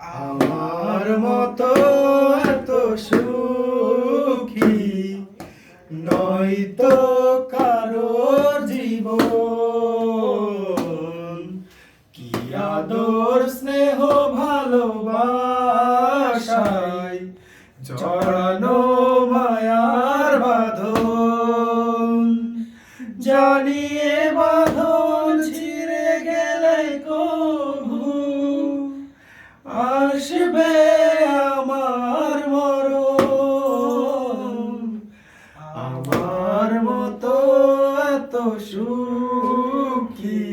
আমার মতো এত সুখী নয়তো কারো জীবন। কি আদর স্নেহ ভালোবাসায় জড়ানো মায়ার বাঁধন। জানিয়ে বাঁধন ছিঁড়ে গেলে কভু আসবে আমার মরণ। আমার মতো এত সুখী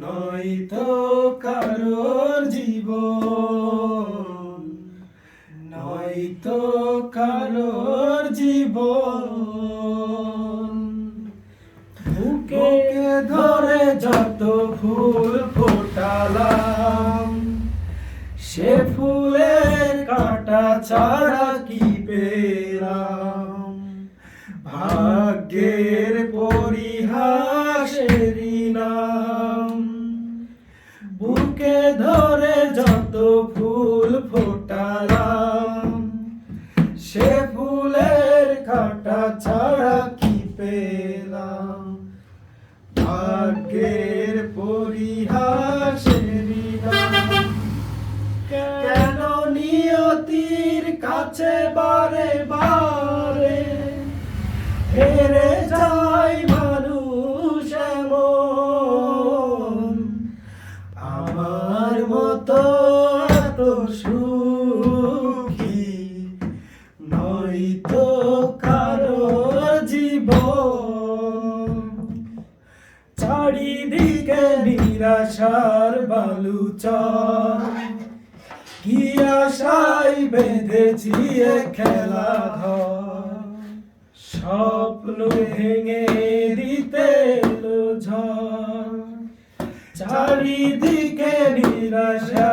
নয়তো কারোর জীবন, নয়তো কারোর জীবন। বুকে ধরে যত ফুল ফোটালাম, সে ফুলের কাঁটা ছাড়া কি পেলাম। ভাগ্যের পরিহাসেরই নাম। বুকে ধরে যত ফুল ফোটালাম, সে ফুলের কাঁটা ছাড়া কি পেলাম। ভাগ্যের পরিহাসেরই নাম। কেন নিয়তির কাছে বারে বারে হেরে যায় মানুষ এমন। আমার মতো এত সুখী নয়তো কারোর জীবন। চারিদিকে নিরাশার বালুচর, কি আশায় বেঁধেছি এ খেলা ঘর। স্বপ্ন ভেঙে দিতে এলো ঝড়, চারিদিকে নিরাশা